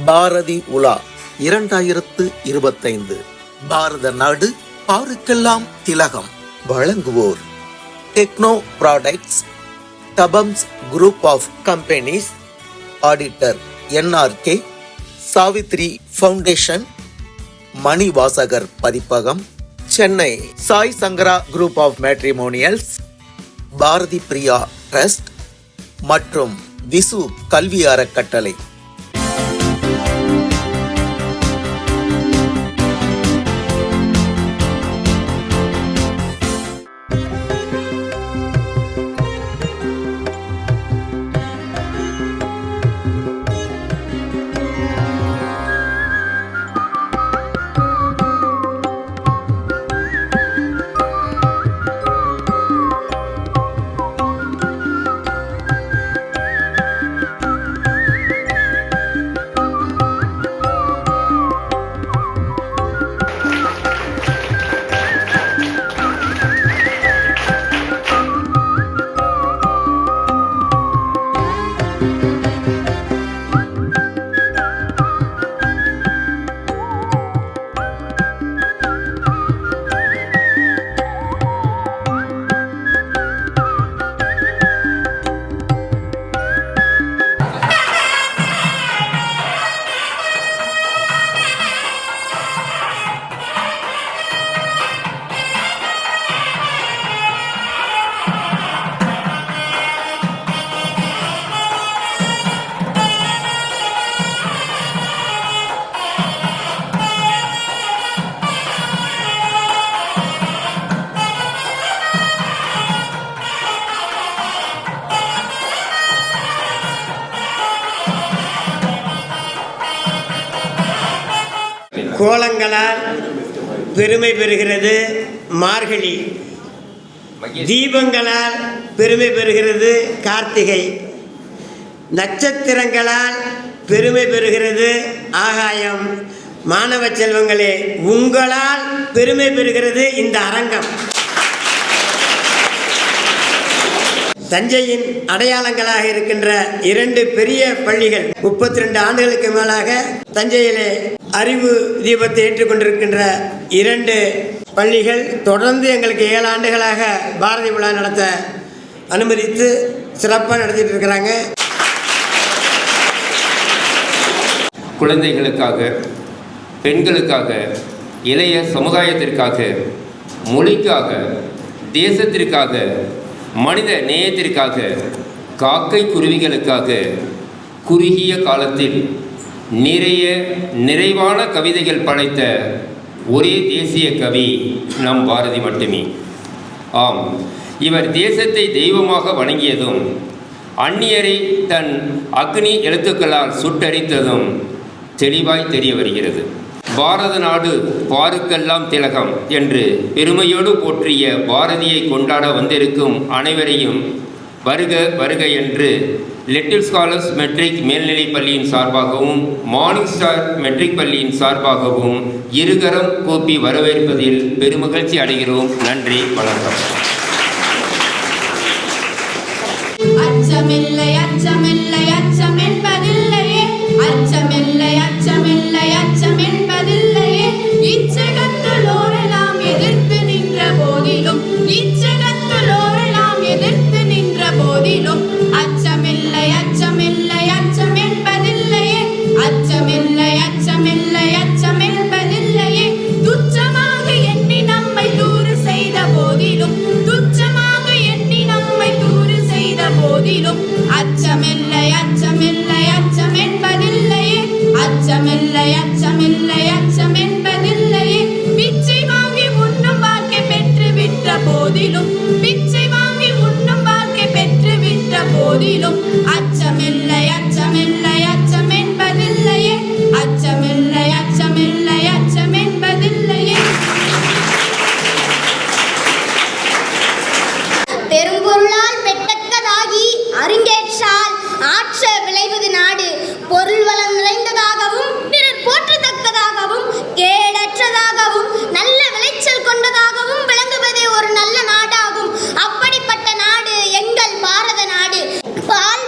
பாரதி உலா 2025 பாரத நாடு பாருக்கெல்லாம் திலகம். வழங்குவோர் டெக்னோ ப்ராடக்ட்ஸ், தபம்ஸ் group of companies, auditor NRK, Savithri foundation, Manivasagar பதிப்பகம், Chennai Sai Sankara group of matrimonials, Bharathi Priya trust மற்றும் விசு கல்வி அறக்கட்டளை. கோலங்களால் பெருமை பெறுகிறது மார்கழி, தீபங்களால் பெருமை பெறுகிறது கார்த்திகை, நட்சத்திரங்களால் பெருமை பெறுகிறது ஆகாயம். மாணவ செல்வங்களே, உங்களால் பெருமை பெறுகிறது இந்த அரங்கம். தஞ்சையின் அடையாளங்களாக இருக்கின்ற 2 பெரிய பள்ளிகள் 32 ஆண்டுகளுக்கு மேலாக தஞ்சையிலே அறிவு தீபத்தை ஏற்றுக்கொண்டிருக்கின்ற 2 பள்ளிகள் தொடர்ந்து எங்களுக்கு 7 ஆண்டுகளாக பாரதி விழா நடத்த அனுமதித்து சிறப்பாக நடத்திட்டு இருக்கிறாங்க. குழந்தைகளுக்காக, பெண்களுக்காக, இளைய சமுதாயத்திற்காக, மொழிக்காக, தேசத்திற்காக, மனித நேயத்திற்காக, காக்கை குருவிகளுக்காக குறுகிய காலத்தில் நிறைவான கவிதைகள் படைத்த ஒரே தேசிய கவி நம் பாரதி மட்டுமே. ஆம், இவர் தேசத்தை தெய்வமாக வணங்கியதும் அந்நியரை தன் அக்னி எழுத்துக்களால் சுட்டரித்ததும் தெளிவாய் தெரிய வருகிறது. பாரத நாடு பாருக்கெல்லாம் திலகம் என்று பெருமையோடு போற்றிய பாரதியை கொண்டாட வந்திருக்கும் அனைவரையும் வருக வருக என்று லிட்டில் ஸ்காலர்ஸ் மெட்ரிக் மேல்நிலைப் பள்ளியின் சார்பாகவும் மார்னிங் ஸ்டார் மெட்ரிக் பள்ளியின் சார்பாகவும் இருகரம் கூப்பி வரவேற்பதில் பெருமகிழ்ச்சி அடைகிறோம். நன்றி, வணக்கம். அச்சமில்லை அச்சமில்லை அச்சம் என்பதில்லையே, அச்சமில்லை அச்சமில்லை அச்சம் என்பதில்லையே. இச்சகத்துள்ளோரெல்லாம் எதிர்த்து நின்ற போதிலும், இச்சகத்துள்ளோரெல்லாம் எதிர்த்து நின்ற போதிலும் அச்சமில்லை அச்சமில்லை அச்சம் என்பதில்லையே, அச்சமில்லை அச்சமில்லை அச்சம் என்பதில்லையே. துச்சமாக எண்ணி நம்மை தூறு செய்த போதிலும், துச்சமாக எண்ணி நம்மை தூறு செய்த போதிலும் அச்சமில்லை அச்சமில்லை அச்சம் என்பதில்லையே, அச்சமில்லை அச்சமில்லை அச்சம் என்பதில்லையே. பிச்சை வாங்கி உண்ணும் வாழ்க்கை பெற்று விட்ட போதிலும், பிச்சை வாங்கி உண்ணும் வாழ்க்கை பெற்று விட்ட போதிலும் அச்சமில்லை அச்சமில்லை அச்சம் என்பதில்லையே, அச்சமில்லை அச்சமில்லை அச்சம் என்பதில்லையே. பெரும்பொருளால் பெற்றக்கதாகி அறிஞேற்றால் ஆற்ற விளைவது நாடு. பொருள் வளம் நிறைந்ததாகவும் பிறர் போற்றத்தக்கதாகவும் கேடற்றதாகவும் நல்ல விளைச்சல் கொண்டதாகவும் விளங்குவதே ஒரு நல்ல நாடாகும். அப்படிப்பட்ட நாடு எங்கள் பாரத நாடு. பால்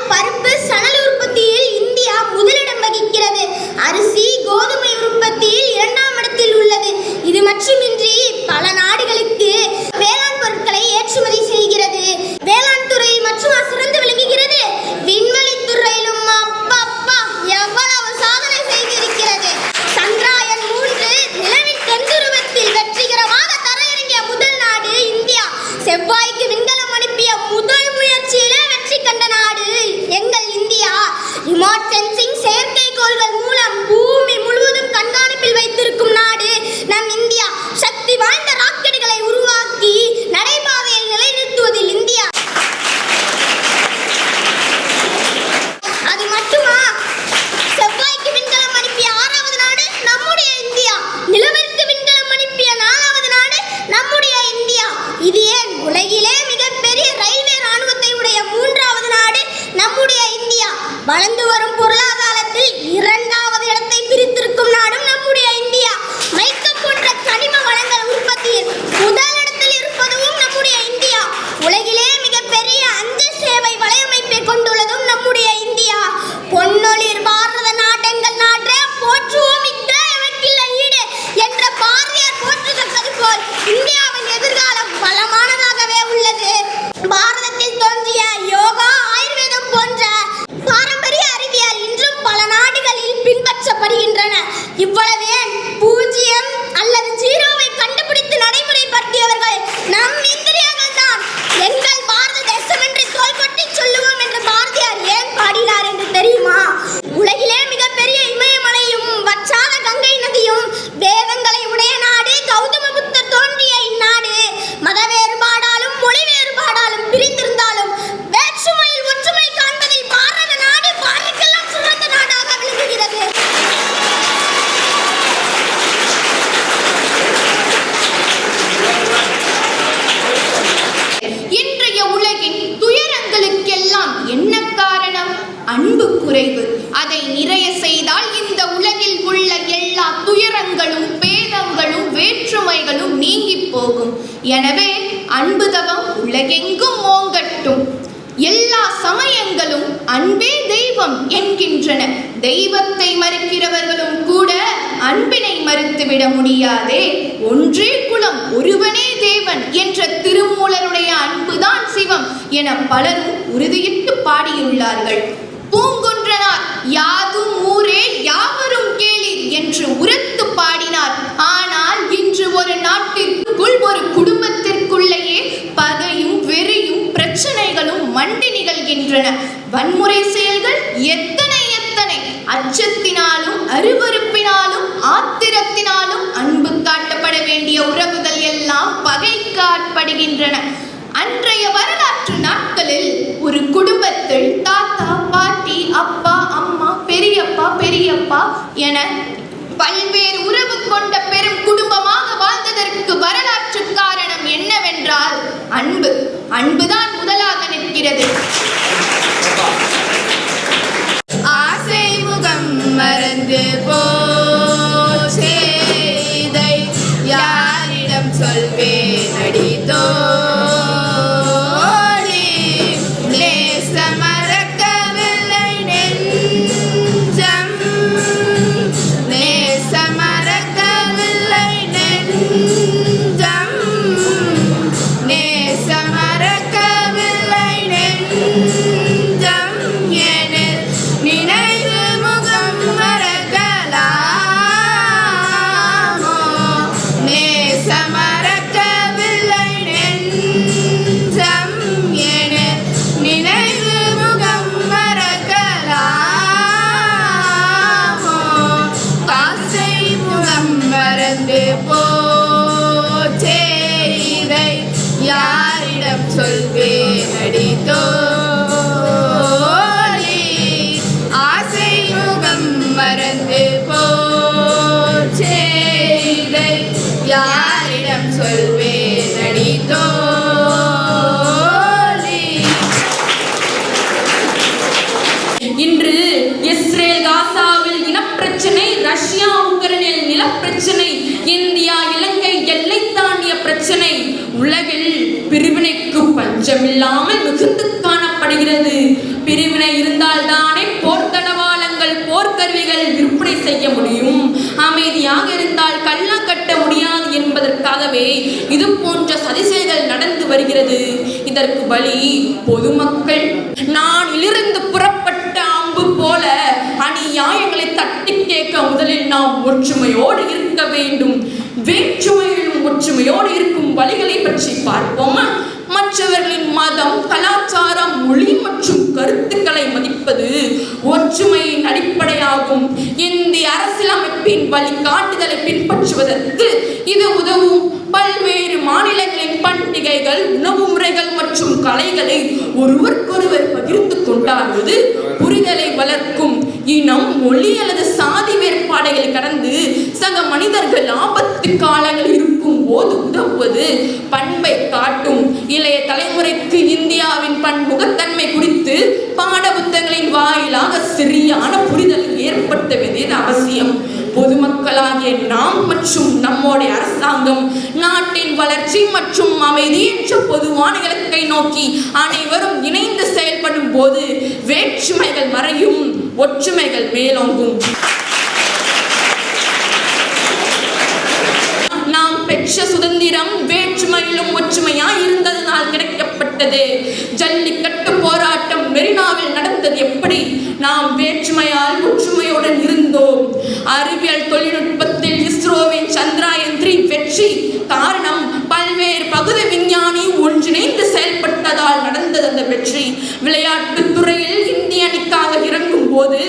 செயற்கைக்கோள்கள் மூலம் பூமி முழுவதும் கண்காணிப்பில் வைத்திருக்கும் நாடு நம் இந்தியா. சக்தி வாய்ந்த ராக்கெட்டுகளை உருவாக்கி நடைபாதையில் நிலைநிறுத்துவதில் இந்தியா. அது மட்டுமா, செவ்வாய்க்கு விண்கலம் அனுப்பிய 6வது நாடு நம்முடைய இந்தியா. நிலவிற்கு விண்கலம் அனுப்பிய 4வது நாடு நம்முடைய இந்தியா. இது ஏன், உலகிலே மிகப்பெரிய ரயில்வே ராணுவத்தை உடைய 3வது நாடு நம்முடைய இந்தியா. வளர்ந்து வரும் பொருளாதாரத்தில் 2வது இடத்தை பிரித்திருக்கும் நாடும் நம்முடைய இந்தியா. மைக்கம் போன்ற கனிம வளங்கள் உற்பத்தியில் முதலிடத்தில் இருப்பதும் நம்முடைய இந்தியா. உலகிலே மிகப்பெரிய அஞ்சல் சேவை வலையமைப்பை கொண்டுள்ளதும் நம்முடைய இந்தியா. பொன்னொழிர் பாரத நாட்டெங்கள் நாட்டே போற்றுவோம் இட்ட எமக்கில்லை ஈடு என்ற பாரதியார் போற்றுதற்கது போல் இந்தியாவின் எதிர்காலம் பலமானதாகவே உள்ளது. பாரதத்தில் தோன்றிய யோகா, ஆயுர்வேதம் போன்ற பாரம்பரிய அறிவியல் இன்றும் பல நாடுகளில் பின்பற்றப்படுகின்றன. இவ்வளவு ஏன், 0 அல்லது 0வை கண்டுபிடித்து நடைமுறைப்படுத்தியவர்கள் நம் இந்திரியர்கள் தான். எங்கள் பாரத தேசம் என்று தோள் கொட்டி சொல்லுவோம் என்று பாரதியார் ஏன் பாடினார் என்று தெரியுமா? உலகிலே மிகப்பெரிய இமயமலையும் வற்றாத கங்கை நதியும் வேதங்களை உடைய நாடு கௌதம புத்தர் தோன்றிய இந்நாடு. மத வேறுபாடாலும் மொழி வேறுபாடாலும் பிரிந்திருந்தாலும் வேற்றுமையில் ஒற்றுமை காண்பதில் பாரத நாடு பாருக்கெல்லாம் சிறந்த நாடாக விளங்குகிறது. இன்றைய உலகின் துயரங்களுக்கெல்லாம் என்ன காரணம்? அன்பு குறைவு. அதை நிறைய செய்தால் இந்த உலகில் உள்ள எல்லா துயரங்களும், பேதங்களும், வேற்றுமைகளும் நீங்கி போகும். எனவே அன்பு தவம் உலகெங்கும் ஓங்கட்டும். எல்லா சமயங்களும் அன்பே தெய்வம் என்கின்றன. தெய்வத்தை மறுக்கிறவர்களும் கூட அன்பினை மறுத்துவிட முடியாதே. ஒன்றே குலம், ஒருவனே தேவன் என்ற திருமூலருடைய அன்புதான் சிவம் என பலரும் உறுதியிட்டு பாடியுள்ளார்கள். பூங்குன்றனார் யாதும் ஊரே யாவரும் கேளீர் என்று உரத்து பாடினார். ஆனால் இன்று ஒரு நாட்டிற்குள், ஒரு குடும்பத்திற்குள்ளேயே பகையும் வெறியும் பிரச்சனைகளும் மண்டி நிகழ்கின்றன. வன்முறை செயல்கள் எத்தனை எத்தனை! அச்சத்தினாலும் அருவருப்பினாலும் ஆத்திரத்தினாலும் அன்பு காட்டப்பட வேண்டிய உறவுகள் எல்லாம் பகைக்கு ஆட்படுகின்றன. அன்றைய வரலாற்று நாட்களில் ஒரு குடும்பத்தில் தாத்தா, பாட்டி, அப்பா, அம்மா, பெரியப்பா, பெரியப்பா என பல்வேறு உறவு கொண்ட பெரும் குடும்பமாக வாழ்ந்ததற்கு வரலாற்று காரணம் என்னவென்றால் அன்பு. அன்புதான் முதலாக நிற்கிறது. ஆசை முகம் மறந்து போச்சே, இதை யாரிடம் சொல்வேன் அடித்தோ. யாரிடம் சொல்வேன் அடித்தோ. ஆசை முகம் மறந்து போச்சே, இதை யாரிடம் சொல்வேன் அடித்தோ. இன்று இஸ்ரேல் காசாவில் இனப்பிரச்சனை, ரஷ்யா உக்ரைனில் நிலப்பிரச்சனை, இந்தியா இலங்கை எல்லை தாண்டிய பிரச்சனை, உலகில் பிரிவினைக்கு பஞ்சமில்லாமல் மிகுந்து காணப்படுகிறது. பிரிவினை இருந்தால் தானே போர்த்தடவாளங்கள், போர்க்கருவிகள் விற்பனை செய்ய முடியும். அமைதியாக இருந்தால் கள்ளம் கட்ட முடியாது என்பதற்காகவே இது போன்ற சதிசெயல்கள் நடந்து வருகிறது. இதற்கு பலி பொதுமக்கள். நானிலிருந்து புறப்பட்ட அம்பு போல அநியாயங்களை தட்டி கேட்க முதலில் நாம் ஒற்றுமையோடு இருக்க வேண்டும். வேற்றுமையிலும் ஒற்றுமையோடு இருக்கும் வழிகளை பற்றி பார்ப்போமா? மற்றவர்களின் மதம், கலாச்சாரம், மொழி மற்றும் கருத்துக்களை மதிப்பது ஒற்றுமையின் அடிப்படை வளரவும் இந்திய அரசியலமைப்பின் வழிகாட்டுதலை பின்பற்றுவதற்கு இது உதவும். பல்வேறு மாநிலங்களின் பண்டிகைகள், உணவு முறைகள் மற்றும் கலைகளை ஒருவருக்கொருவர் பகிர்ந்து கொண்டாடுவது புரிதலை வளர்க்கும். இனம், மொழி அல்லது சாதி வேறுபாடுகளை கடந்து சக மனிதர்கள் ஆபத்து காலங்கள் இருக்கும் போது உதவுவது பண்பை காட்டும். இளைய தலைமுறைக்கு இந்தியாவின் பன்முகத்தன்மை குறித்து பாட புத்தகங்களின் வாயிலாக சரியான புரிதல் ஏற்படுத்த வேண்டியது அவசியம். பொதுமக்களாகிய நாம் மற்றும் நம்முடைய அரசாங்கம் நாட்டின் வளர்ச்சி மற்றும் அமைதி என்ற பொதுவான இலக்கை நோக்கி அனைவரும் இணைந்து செயல்படும் போது வேற்றுமைகள் மறையும், ஒற்றுமைகள் மேலோங்கும். நாம் பெற்ற சுதந்திரம் வேற்றுமையிலும் ஒற்றுமையாய் இருந்ததனால் கிடைக்கப்பட்டது. ஜல்லிக்கட்டு போராட்டம் மெரினாவில் நடந்தது எப்படி? நாம் வேற்றுமையால் ஒற்றுமையுடன் இருந்தோம். அறிவியல் தொழில்நுட்பத்தில் இஸ்ரோவின் சந்திராயன் 3 வெற்றி காரணம் பல்வேறு பகுதி விஞ்ஞானி ஒன்றிணைந்து செயல்பட்டதால் நடந்தது அந்த வெற்றி. விளையாட்டுத் துறையில் இந்திய அணிக்காக இறங்கும் போது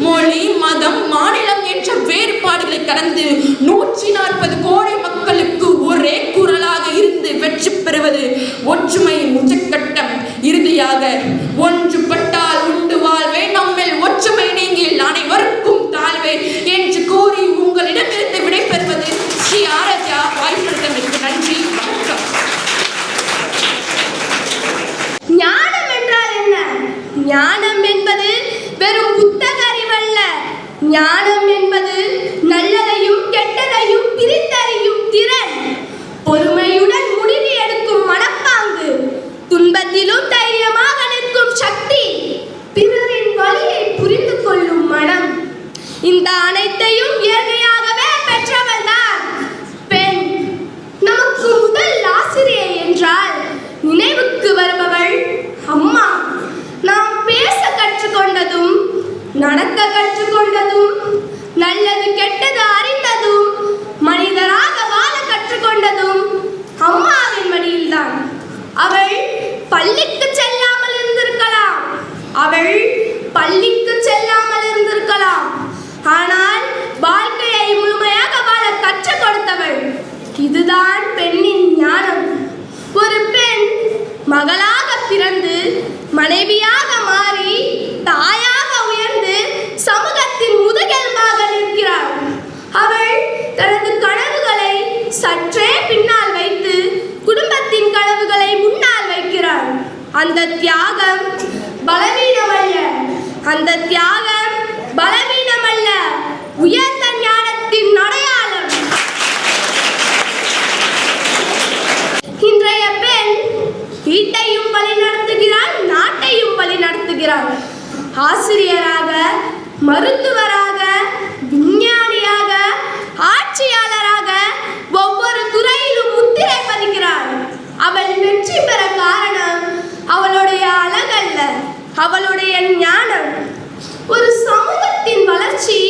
மொழி, மதம், மாநிலம் என்ற வேறுபாடுகளை கடந்து 140 கோடி மக்களுக்கு ஒரே குரலாக இருந்து வெற்றி பெறுவது ஒற்றுமையின் உச்சக்கட்டம். இறுதியாக ஒன்றுபட்டால் உண்டு வாழ்வே, நம்மில் ஒற்றுமை நீங்கில் அனைவருக்கும் தாழ்வே என்று கூறி உங்களிடமிருந்து விடைபெறுவது ஸ்ரீ ஆராத்யா. வாய்ப்பளித்தமைக்கு நன்றி, வணக்கம். ஞானம் என்றால் என்ன? ஞானம் என்பது வெறும் புத்தக அறிவல்ல. ஞானம் என்பது நல்லதையும் கெட்டதையும் பிரித்தறியும் திறன், பொறுமையுடன் முடிவு எடுக்கும் மனப்பாங்கு, துன்பத்திலும் தைரியமாக நிற்கும் சக்தி, பிறரின் வழியை புரிந்து கொள்ளும் மனம். இந்த அனைத்தையும் இயற்கையாகவே பெற்றவள் தான் பெண். நமக்கு முதல் ஆசிரியை என்றால் நினைவுக்கு வருபவள் அம்மா. நாம் பேச கற்றுக்கொண்டதும், நடக்க கற்றுக்கொண்டதும், நல்லது கெட்டது அறிந்ததும், மனிதராக வாழ கற்றுக்கொண்டதும் அம்மாவின் மடியில்தான். அவள் பள்ளிக்கு செல்லாமல் இருந்திருக்கலாம், அவள் பள்ளிக்கு செல்லாமல் இருந்திருக்கலாம், ஆனால் வாழ்க்கையை முழுமையாக வாழ கற்றுக் கொடுத்தவள். இதுதான் பெண்ணின் ஞானம். ஒரு பெண் மகளாக பிறந்து மனைவியாக மாறி தாயாக உயர்ந்து சமூகத்தின் முதுகெலும்பாக நிற்கிறாள். அவள் தனது கனவுகளை சற்றே பின்னால் வைத்து குடும்பத்தின் கனவுகளை முன்னால் வைக்கிறாள். அந்த தியாகம் பலவீனமல்ல, அந்த தியாகம் பலவீனமல்ல, உயர்ந்த ஞானத்தின் அடையாளம். இன்றைய பெண் வீட்டையும் வழி நடத்துகிறாள், நாட்டையும் வழி நடத்துகிறாள். ஆசிரியராக, மருத்துவராக, விஞ்ஞானியாக, ஆட்சியாளராக ஒவ்வொரு துறையிலும் முத்திரை பதிக்கிறாள். அவள் வெற்றி பெற காரணம் அவளுடைய அழகல்ல, அவளுடைய ஞானம். ஒரு சமூகத்தின் வளர்ச்சி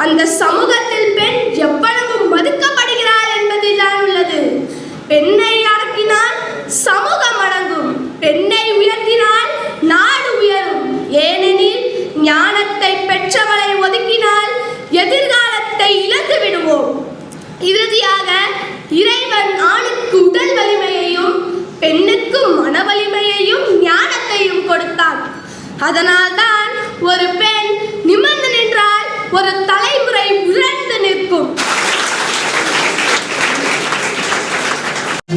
அந்த சமூகத்தில் பெண் எவ்வளவு மதிக்கப்படுகிறாள் என்பதில் தான் உள்ளது. பெண்ணை அடக்கினால் சமூகம் அடங்கும், பெண்ணை உயர்த்தினால் நாடு உயரும். ஏனெனில் ஞானத்தை பெற்றவளை ஒதுக்கினால் எதிர்காலத்தை இழந்து விடுவோம். இறுதியாக இறைவன் ஆணுக்கு உடல் வலிமையையும் பெண்ணுக்கு மன வலிமையையும் ஞானத்தையும் கொடுத்தான். அதனால்தான் ஒரு பெண் நிமிர்ந்து நின்றால் ஒரு தலைமுறை உயர்ந்து நிற்கும்.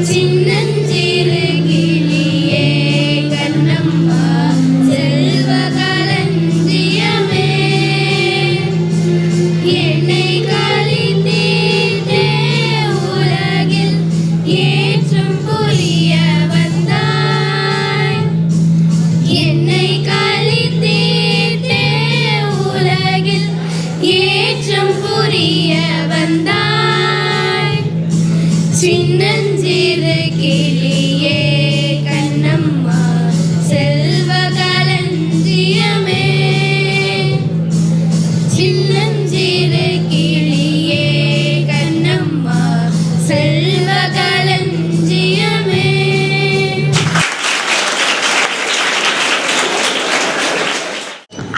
சின்னஞ்சிறு கிளியே கண்ணம்மா செல்வ களஞ்சியமே, என்னை கலித்தீர்த்தே உலகில் ஏற்றம் புரிய வந்தாய், என்னை கலித்தீர்த்தே உலகில் ஏற்றம் புரிய வந்தாய். சின்னஞ்சிறு கிளியே கண்ணம்மா செல்வ களஞ்சியமே, சின்னஞ்சிறு கிளியே கண்ணம்மா செல்வ களஞ்சியமே.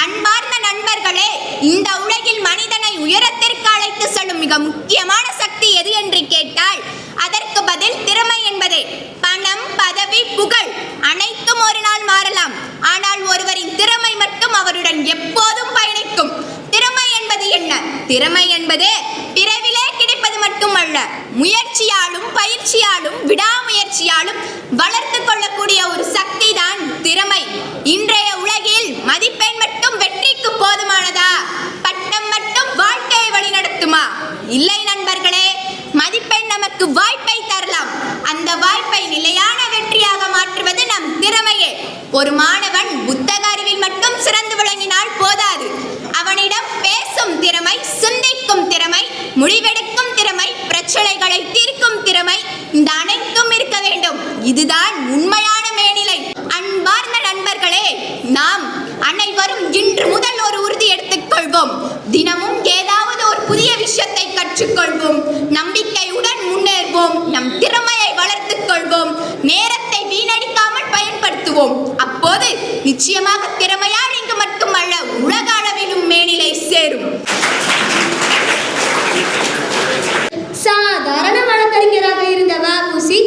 அன்பார்ந்த நண்பர்களே, இந்த உலகில் மிக முக்கியமான சக்தி எது என்று கேட்டால் அதற்கு பதில் திறமை என்பதே. பணம், பதவி, புகழ் அனைத்தும் ஒரு நாள் மாறலாம். ஆனால் ஒருவரின் திறமை மட்டும் அவருடன் எப்போதும் பயணிக்கும். திறமை என்பது என்ன? திறமை என்பது பிறவிலே கிடைப்பது மட்டுமல்ல, முயற்சியாலும் பயிற்சியாலும் விடாமுயற்சியாலும் வளர்த்து கொள்ளக்கூடிய ஒரு சக்தி தான் திறமை. இன்றைய உலகில் மதிப்பெண் மட்டும் வெற்றிக்கு போதுமானதா? பட்டம் மட்டும் வாழ்க்கையை வழிநடத்துமா? இல்லை நண்பர்களே, மதிப்பெண் நமக்கு வாய்ப்பை தரலாம். அந்த வாய்ப்பை நிலையான வெற்றியாக மாற்றுவது நம் திறமையே. ஒரு மாணவன் புத்தக அறிவில் மட்டும் சிறந்து விளங்கினால் போதாது. அவனிடம் பேசும் திறமை, சிந்திக்கும் திறமை, முடிவெடுக்கும் திறமை, பிரச்சனைகளை தீர்க்கும் திறமை, இந்த அனைத்தும் இருக்க வேண்டும். இதுதான் உண்மையான மேல்நிலை. அன்பார்ந்த நண்பர்களே, நாம் அனைவரும் இன்று முதல் ஒரு உறுதி எடுத்துக்கொள்வோம். தினமும் ஏதாவது ஒரு புதிய விஷயத்தை கற்றுக்கொள்வோம். நம்பிக்கையுடன் முன்னேறுவோம். நம் திறமையை வளர்த்துக் கொள்வோம். நேரத்தை வீணடிக்காமல் பயன்படுத்துவோம். அப்போது நிச்சயமாக திறமையால் இங்கு மட்டுமல்ல, உலக அளவிலும் மேல்நிலை சேரும். சாதாரண வழக்கறிஞராக இருந்த வ.உ.சி.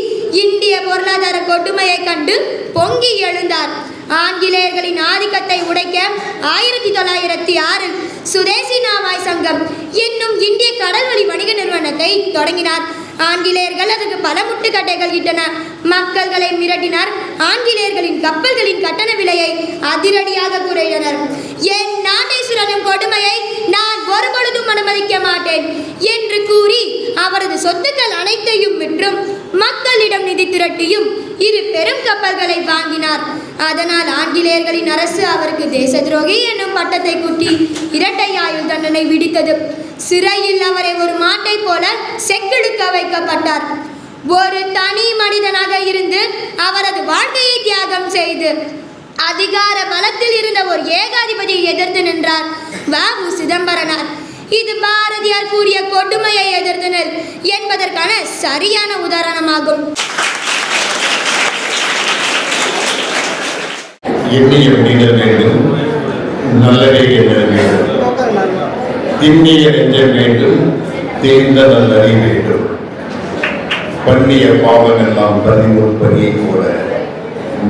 இந்திய பொருளாதார கொடுமையை கண்டு பொங்கி எழுந்தார். ஆங்கிலேயர்களின் ஆதிக்கத்தை உடைக்க 1906 சுதேசி நாவாய் சங்கம் என்னும் இந்திய கடல்வழி வணிக நிறுவனத்தை தொடங்கினார். ஆங்கிலேயர்கள் அதற்கு பல முட்டுக்கட்டைகள் இட்டனர். மக்களை மிரட்டினார். ஆங்கிலேயர்களின் கப்பல்களின் கட்டண விலையை அதிரடியாக குறைத்தனர். என் நாட்டை சுரண்டும் கொடுமையை நான் ஒருபொழுதும் அனுமதிக்க மாட்டேன் என்று கூறி அவரது சொத்துக்கள் அனைத்தையும் விற்றும் மக்களிடம் நிதி திரட்டியும் 2 பெரும் கப்பல்களை வாங்கினார். அதனால் ஆங்கிலேயர்களின் அரசு அவருக்கு தேச துரோகி என்னும் பட்டத்தை குட்டி இரட்டை ஆயுள் தண்டனை விதித்தது. சிறையில் அவரை ஒரு மாட்டை போல செக்கெடுக்க வைக்கப்பட்டார். ஒரு தனி மனிதனாக இருந்து அவரது வாழ்க்கையை தியாகம் செய்து அதிகார பலத்தில் இருந்த ஒரு ஏகாதிபதியை எதிர்த்து நின்றார் வ.உ. சிதம்பரனார். இது பாரதியார் கூறிய கொடுமையை எதிர்த்தனர் என்பதற்கான சரியான உதாரணமாகும். எண்ணிய முடிதல் வேண்டும், நல்லதை எண்ணல் வேண்டும், திண்ணிய நெஞ்சல் வேண்டும், தெரிந்த நல்லறி வேண்டும், பண்ணிய பாவமெல்லாம் பதிமுன் பணியை போல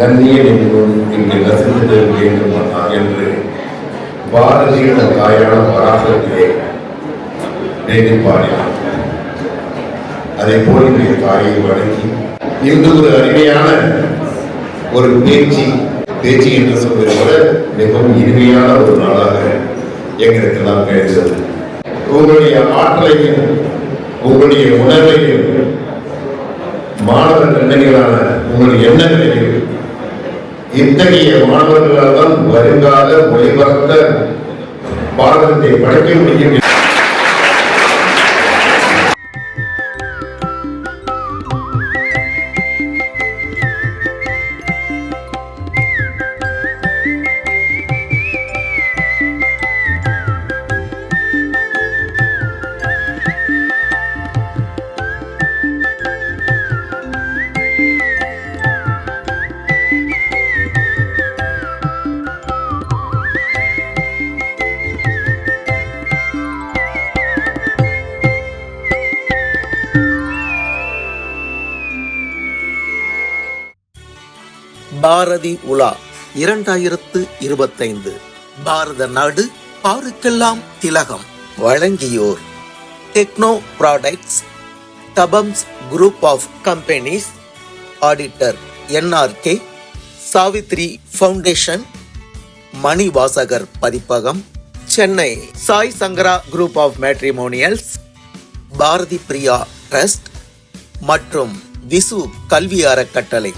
நன்னிய நின்றும் இங்கு நசுங்குதல் வேண்டும் என்று பாரதியின் தாயான பராசரத்திலே வேண்டி பாடினார். அதை போல் இன்றைய தாயை வணங்கி இன்று ஒரு அருமையான ஒரு பேச்சு என்று சொல்வதை விட மிகவும் இனிமையான ஒரு நாளாக எங்களுக்கெல்லாம் கிடைத்தது. உங்களுடைய ஆற்றலையும் உங்களுடைய உணர்வையும் மாணவர் கண்ணிகளான உங்களுடைய எண்ணங்களையும் இத்தகைய மாணவர்களால் தான் வருங்கால ஒளிபரந்த பாரதத்தை படைக்க முடியும். பாரதி உலா 2025 பாரத நாடு பாருக்கெல்லாம் திலகம். வழங்கியோர் டெக்னோ ப்ராடக்ட்ஸ், தபம்ஸ் group of companies, auditor NRK, Savithri foundation, Manivasagar பதிப்பகம், Chennai Sai Sankara group of matrimonials, Bharathi Priya trust மற்றும் விசு கல்வி அறக்கட்டளை.